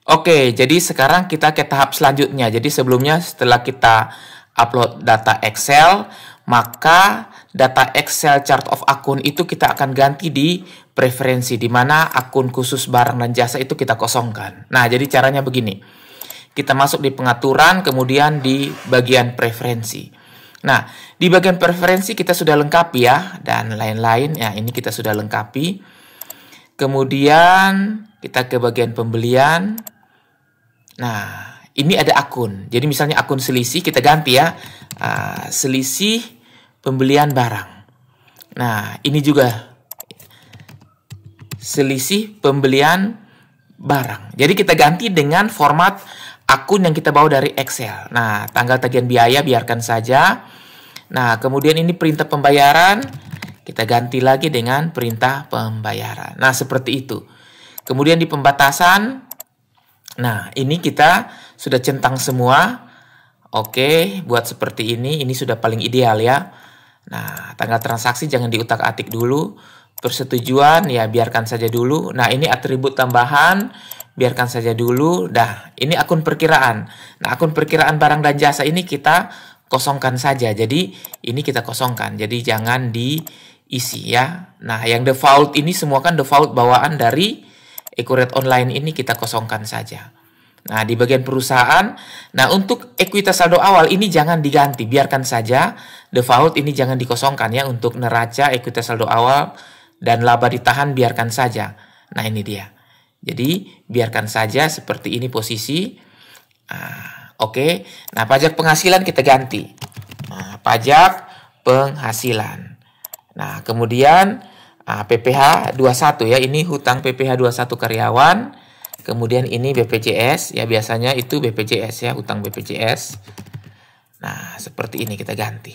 Oke, jadi sekarang kita ke tahap selanjutnya. Jadi sebelumnya setelah kita upload data Excel, maka data Excel chart of akun itu kita akan ganti di preferensi, di mana akun khusus barang dan jasa itu kita kosongkan. Nah, jadi caranya begini. Kita masuk di pengaturan, kemudian di bagian preferensi. Nah, di bagian preferensi kita sudah lengkapi ya, dan lain-lain. Ya, ini kita sudah lengkapi. Kemudian kita ke bagian pembelian. Nah, ini ada akun. Jadi misalnya akun selisih kita ganti ya. Selisih pembelian barang. Nah, ini juga selisih pembelian barang. Jadi kita ganti dengan format akun yang kita bawa dari Excel. Nah, tanggal tagihan biaya biarkan saja. Nah, kemudian ini perintah pembayaran. Kita ganti lagi dengan perintah pembayaran. Nah, seperti itu. Kemudian di pembatasan. Nah, ini kita sudah centang semua. Oke, buat seperti ini. Ini sudah paling ideal ya. Nah, tanggal transaksi jangan diutak-atik dulu. Persetujuan ya biarkan saja dulu. Nah, ini atribut tambahan. Biarkan saja dulu. Nah, ini akun perkiraan. Nah, akun perkiraan barang dan jasa ini kita kosongkan saja. Jadi, ini kita kosongkan. Jadi, jangan diisi ya. Nah, yang default ini semua kan default bawaan dari Accurate Online ini kita kosongkan saja. Nah, di bagian perusahaan, nah untuk ekuitas saldo awal ini jangan diganti, biarkan saja. Default ini jangan dikosongkan ya, untuk neraca, ekuitas saldo awal, dan laba ditahan biarkan saja. Nah, ini dia. Jadi, biarkan saja seperti ini posisi. Oke. Nah, pajak penghasilan kita ganti. Nah, pajak penghasilan. Nah, kemudian PPh 21 ya, ini hutang PPh 21 karyawan. Kemudian ini BPJS ya, biasanya itu BPJS ya, hutang BPJS. Nah, seperti ini kita ganti.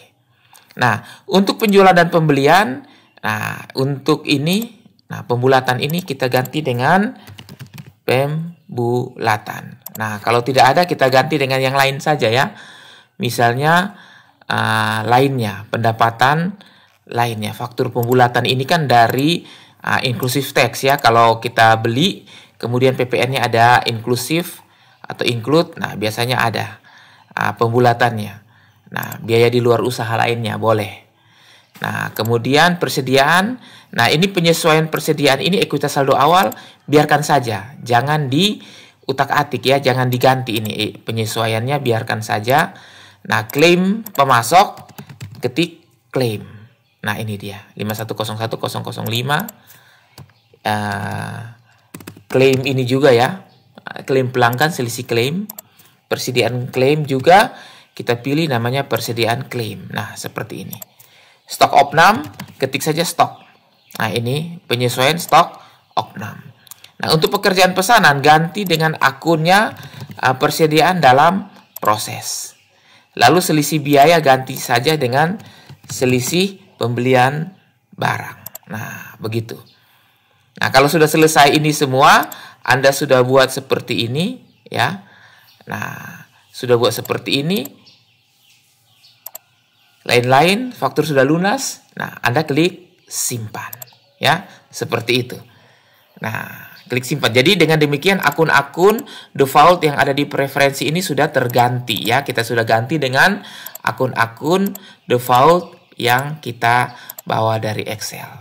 Nah, untuk penjualan dan pembelian, nah untuk ini, nah pembulatan ini kita ganti dengan pembulatan. Nah, kalau tidak ada kita ganti dengan yang lain saja ya. Misalnya lainnya, pendapatan lainnya. Faktur pembulatan ini kan dari inclusive tax ya. Kalau kita beli, kemudian PPN-nya ada inclusive atau include, nah biasanya ada pembulatannya. Nah, biaya di luar usaha lainnya boleh. Nah, kemudian persediaan. Nah, ini penyesuaian persediaan ini ekuitas saldo awal, biarkan saja. Jangan diutak-atik ya, jangan diganti ini. Penyesuaiannya biarkan saja. Nah, klaim pemasok, ketik klaim. Nah, ini dia 5101005. Klaim ini juga ya. Klaim pelanggan, selisih klaim. Persediaan klaim juga kita pilih namanya persediaan klaim. Nah, seperti ini. Stok opnam, ketik saja stok. Nah, ini penyesuaian stok opnam. Nah, untuk pekerjaan pesanan ganti dengan akunnya persediaan dalam proses. Lalu selisih biaya ganti saja dengan selisih pembelian barang. Nah, begitu. Nah, kalau sudah selesai ini semua, Anda sudah buat seperti ini ya. Nah, sudah buat seperti ini. Lain-lain, faktur sudah lunas. Nah, Anda klik simpan ya, seperti itu. Nah, klik simpan. Jadi dengan demikian akun-akun default yang ada di preferensi ini sudah terganti ya. Kita sudah ganti dengan akun-akun default yang kita bawa dari Excel.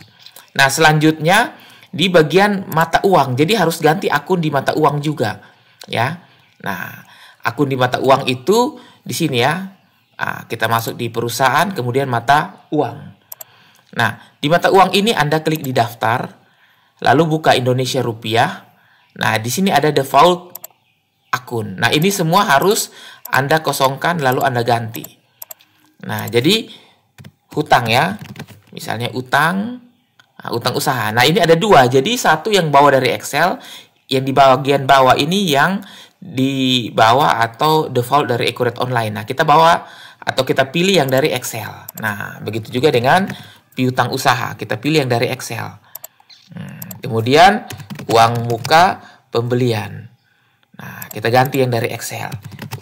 Nah, selanjutnya di bagian mata uang. Jadi harus ganti akun di mata uang juga, ya. Nah, akun di mata uang itu di sini ya. Kita masuk di perusahaan, kemudian mata uang. Nah, di mata uang ini Anda klik di daftar, lalu buka Indonesia Rupiah. Nah, di sini ada default akun. Nah, ini semua harus Anda kosongkan lalu Anda ganti. Nah, jadi hutang ya, misalnya utang usaha. Nah, ini ada dua. Jadi satu yang bawa dari Excel, yang di bagian bawah ini yang dibawa atau default dari Accurate Online. Nah, kita bawa atau kita pilih yang dari Excel. Nah, begitu juga dengan piutang usaha. Kita pilih yang dari Excel. Kemudian uang muka pembelian. Nah, kita ganti yang dari Excel.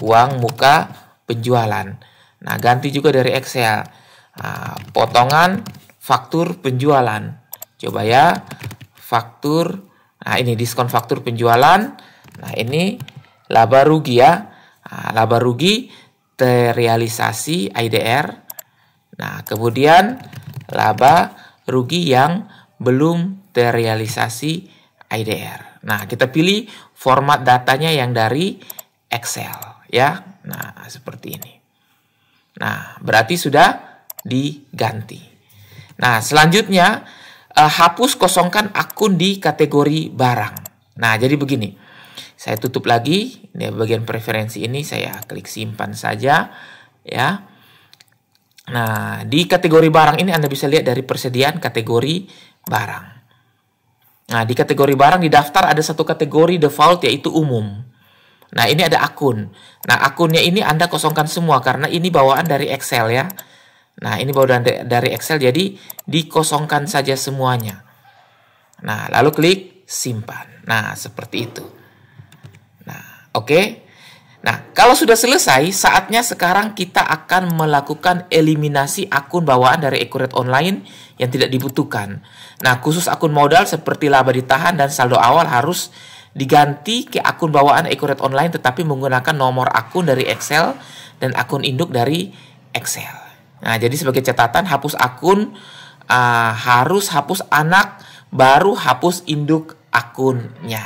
Uang muka penjualan. Nah, ganti juga dari Excel. Potongan faktur penjualan. Coba ya, faktur. Nah, ini diskon faktur penjualan. Nah, ini laba rugi ya. Nah, laba rugi terrealisasi IDR. Nah, kemudian laba rugi yang belum terrealisasi IDR. Nah, kita pilih format datanya yang dari Excel ya. Nah, seperti ini. Nah, berarti sudah diganti. Nah, selanjutnya hapus kosongkan akun di kategori barang. Nah, jadi begini. Saya tutup lagi. Ini bagian preferensi ini saya klik simpan saja ya. Nah, di kategori barang ini Anda bisa lihat dari persediaan kategori barang. Nah, di kategori barang di daftar ada satu kategori default yaitu umum. Nah, ini ada akun. Nah, akunnya ini Anda kosongkan semua karena ini bawaan dari Excel ya. Nah, ini bawaan dari Excel jadi dikosongkan saja semuanya. Nah, lalu klik simpan. Nah, seperti itu. Nah, oke. Nah, kalau sudah selesai, saatnya sekarang kita akan melakukan eliminasi akun bawaan dari Accurate Online yang tidak dibutuhkan. Nah, khusus akun modal seperti laba ditahan dan saldo awal harus diganti ke akun bawaan Accurate Online tetapi menggunakan nomor akun dari Excel dan akun induk dari Excel. Nah, jadi sebagai catatan, hapus akun harus hapus anak, baru hapus induk akunnya.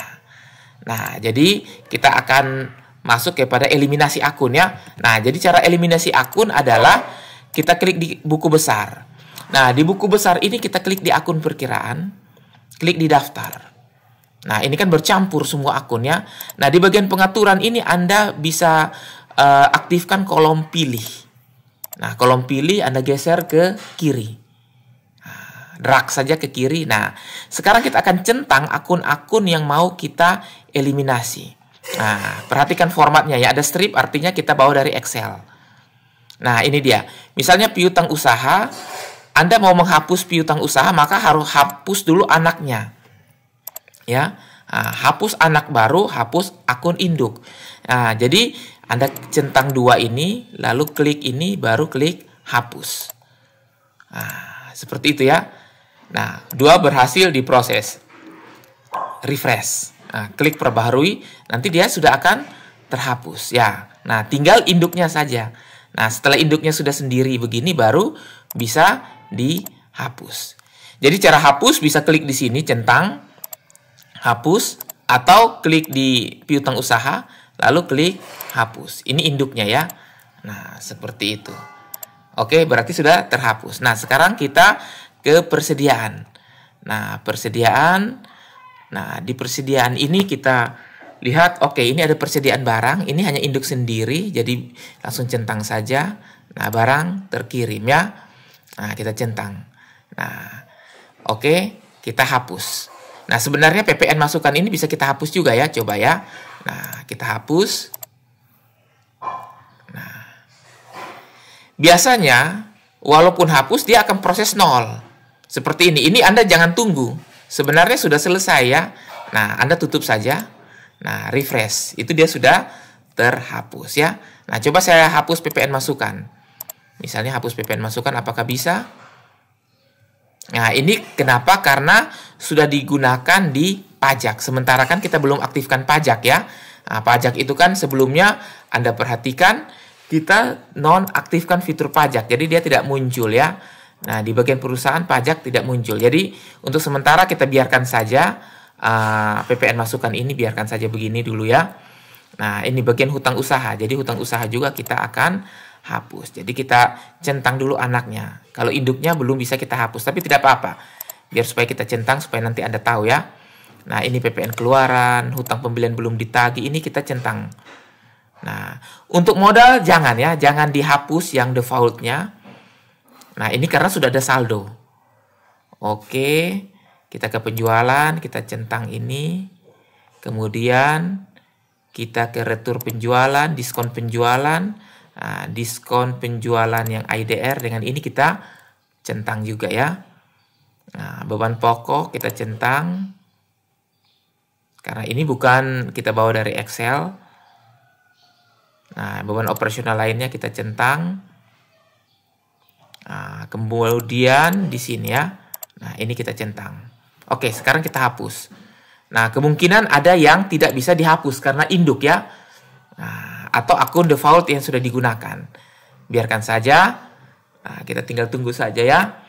Nah, jadi kita akan masuk kepada eliminasi akun ya. Nah, jadi cara eliminasi akun adalah kita klik di buku besar. Nah, di buku besar ini kita klik di akun perkiraan, klik di daftar. Nah, ini kan bercampur semua akunnya. Nah, di bagian pengaturan ini Anda bisa aktifkan kolom pilih. Nah, kolom pilih Anda geser ke kiri. Nah, drag saja ke kiri. Nah, sekarang kita akan centang akun-akun yang mau kita eliminasi. Nah, perhatikan formatnya ya. Ada strip artinya kita bawa dari Excel. Nah, ini dia. Misalnya piutang usaha. Anda mau menghapus piutang usaha, maka harus hapus dulu anaknya. Ya. Nah, hapus anak baru, hapus akun induk. Nah, jadi Anda centang dua ini, lalu klik ini, baru klik hapus. Nah, seperti itu ya. Nah, dua berhasil diproses. Refresh. Nah, klik perbaharui, nanti dia sudah akan terhapus ya. Nah, tinggal induknya saja. Nah, setelah induknya sudah sendiri begini baru bisa dihapus. Jadi cara hapus bisa klik di sini centang hapus atau klik di piutang usaha lalu klik hapus. Ini induknya ya. Nah, seperti itu. Oke, berarti sudah terhapus. Nah, sekarang kita ke persediaan. Nah, persediaan. Nah, di persediaan ini kita lihat, oke, ini ada persediaan barang. Ini hanya induk sendiri, jadi langsung centang saja. Nah, barang terkirim ya. Nah, kita centang. Nah, oke, kita hapus. Nah, sebenarnya PPN masukan ini bisa kita hapus juga ya. Coba ya. Nah, kita hapus. Nah, biasanya, walaupun hapus, dia akan proses nol. Seperti ini. Ini Anda jangan tunggu. Sebenarnya sudah selesai ya. Nah, Anda tutup saja. Nah, refresh. Itu dia sudah terhapus ya. Nah, coba saya hapus PPN masukan. Misalnya hapus PPN masukan, apakah bisa? Nah, ini kenapa? Karena sudah digunakan di pajak. Sementara kan kita belum aktifkan pajak ya. Nah, pajak itu kan sebelumnya Anda perhatikan kita nonaktifkan fitur pajak. Jadi dia tidak muncul ya. Nah, di bagian perusahaan pajak tidak muncul. Jadi, untuk sementara kita biarkan saja PPN masukan ini, biarkan saja begini dulu ya. Nah, ini bagian hutang usaha. Jadi, hutang usaha juga kita akan hapus. Jadi, kita centang dulu anaknya. Kalau induknya belum bisa kita hapus, tapi tidak apa-apa. Biar supaya kita centang, supaya nanti Anda tahu ya. Nah, ini PPN keluaran, hutang pembelian belum ditagih, ini kita centang. Nah, untuk modal jangan ya, jangan dihapus yang defaultnya. Nah, ini karena sudah ada saldo. Oke, kita ke penjualan, kita centang ini. Kemudian kita ke retur penjualan, diskon penjualan. Nah, diskon penjualan yang IDR dengan ini kita centang juga ya. Nah, beban pokok kita centang. Karena ini bukan kita bawa dari Excel. Nah, beban operasional lainnya kita centang. Nah, kemudian di sini ya. Nah, ini kita centang. Oke, sekarang kita hapus. Nah, kemungkinan ada yang tidak bisa dihapus karena induk ya. Nah, atau akun default yang sudah digunakan. Biarkan saja. Nah, kita tinggal tunggu saja ya.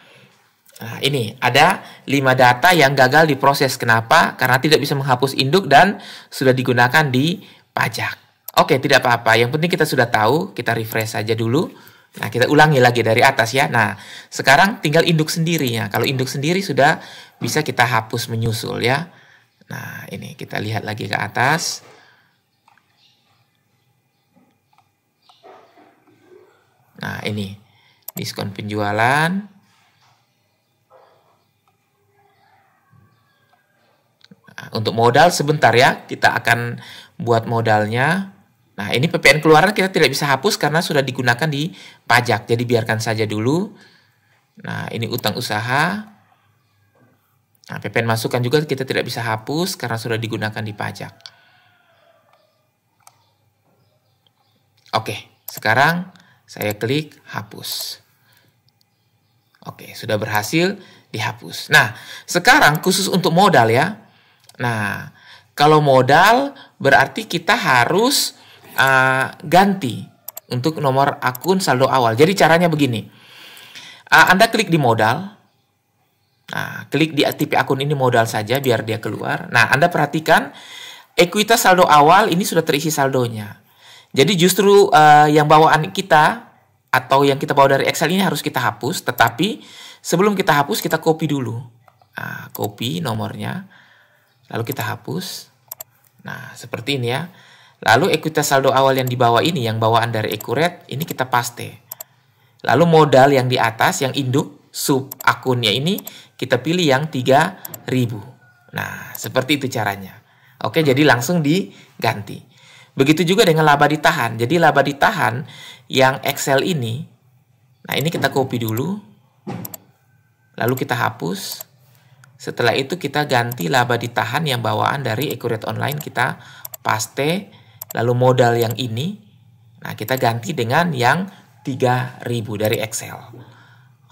Nah, ini ada 5 data yang gagal diproses. Kenapa? Karena tidak bisa menghapus induk dan sudah digunakan di pajak. Oke, tidak apa-apa. Yang penting kita sudah tahu. Kita refresh saja dulu. Nah, kita ulangi lagi dari atas ya. Nah, sekarang tinggal induk sendiri ya. Kalau induk sendiri sudah bisa kita hapus menyusul ya. Nah, ini kita lihat lagi ke atas. Nah, ini diskon penjualan. Nah, untuk modal sebentar ya, kita akan buat modalnya. Nah, ini PPN keluaran kita tidak bisa hapus karena sudah digunakan di pajak. Jadi biarkan saja dulu. Nah, ini utang usaha. Nah, PPN masukan juga kita tidak bisa hapus karena sudah digunakan di pajak. Oke, sekarang saya klik hapus. Oke, sudah berhasil dihapus. Nah, sekarang khusus untuk modal ya. Nah, kalau modal berarti kita harus ganti untuk nomor akun saldo awal. Jadi caranya begini. Anda klik di modal. Nah, klik di tipe akun ini modal saja biar dia keluar. Nah, Anda perhatikan ekuitas saldo awal ini sudah terisi saldonya. Jadi justru yang bawaan kita atau yang kita bawa dari Excel ini harus kita hapus. Tetapi sebelum kita hapus kita copy dulu. Nah, copy nomornya. Lalu kita hapus. Nah, seperti ini ya. Lalu ekuitas saldo awal yang di bawah ini, yang bawaan dari Accurate, ini kita paste. Lalu modal yang di atas, yang induk, sub akunnya ini, kita pilih yang 3.000. Nah, seperti itu caranya. Oke, jadi langsung diganti. Begitu juga dengan laba ditahan. Jadi laba ditahan yang Excel ini, nah ini kita copy dulu. Lalu kita hapus. Setelah itu kita ganti laba ditahan yang bawaan dari Accurate Online, kita paste. Lalu modal yang ini, nah kita ganti dengan yang 3.000 dari Excel.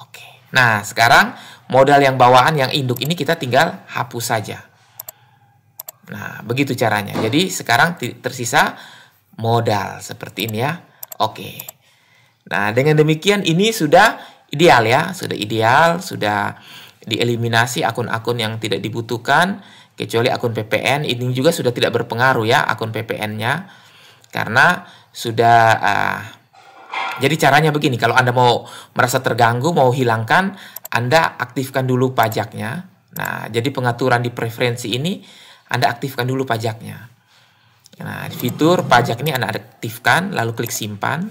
Oke. Nah, sekarang modal yang bawaan yang induk ini kita tinggal hapus saja. Nah, begitu caranya. Jadi sekarang tersisa modal seperti ini ya. Oke. Nah, dengan demikian ini sudah ideal ya. Sudah ideal, sudah dieliminasi akun-akun yang tidak dibutuhkan. Kecuali akun PPN, ini juga sudah tidak berpengaruh ya akun PPN-nya. Karena sudah, jadi caranya begini, kalau Anda mau merasa terganggu, mau hilangkan, Anda aktifkan dulu pajaknya. Nah, jadi pengaturan di preferensi ini, Anda aktifkan dulu pajaknya. Nah, fitur pajak ini Anda aktifkan, lalu klik simpan.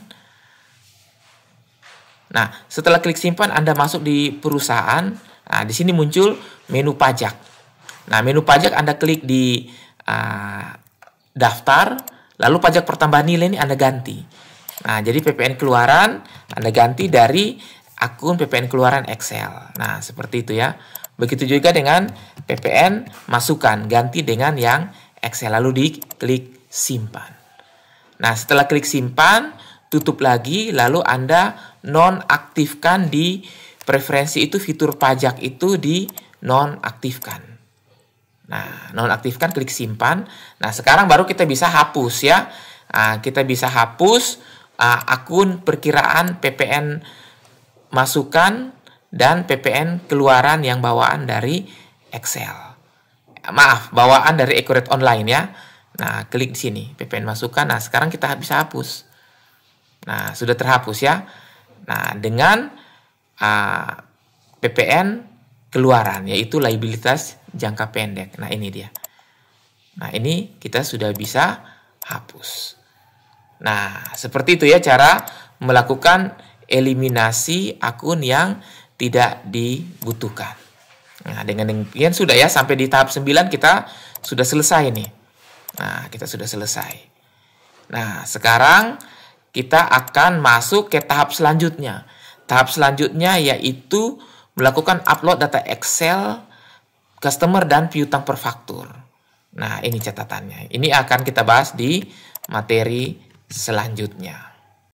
Nah, setelah klik simpan, Anda masuk di perusahaan. Nah, di sini muncul menu pajak. Nah, menu pajak Anda klik di daftar, lalu pajak pertambahan nilai ini Anda ganti. Nah, jadi PPN keluaran Anda ganti dari akun PPN keluaran Excel. Nah, seperti itu ya. Begitu juga dengan PPN masukan, ganti dengan yang Excel, lalu diklik simpan. Nah, setelah klik simpan, tutup lagi, lalu Anda nonaktifkan di preferensi itu, fitur pajak itu di nonaktifkan. Nah, nonaktifkan, klik simpan. Nah, sekarang baru kita bisa hapus ya. Nah, kita bisa hapus akun perkiraan PPN masukan dan PPN keluaran yang bawaan dari Excel. Maaf, bawaan dari Accurate Online ya. Nah, klik di sini, PPN masukan. Nah, sekarang kita bisa hapus. Nah, sudah terhapus ya. Nah, dengan PPN keluaran, yaitu liabilitas jangka pendek. Nah, ini dia. Nah, ini kita sudah bisa hapus. Nah, seperti itu ya cara melakukan eliminasi akun yang tidak dibutuhkan. Nah, dengan demikian sudah ya, sampai di tahap 9 kita sudah selesai nih. Nah, kita sudah selesai. Nah, sekarang kita akan masuk ke tahap selanjutnya. Tahap selanjutnya yaitu melakukan upload data Excel customer dan piutang per faktur. Nah, ini catatannya. Ini akan kita bahas di materi selanjutnya.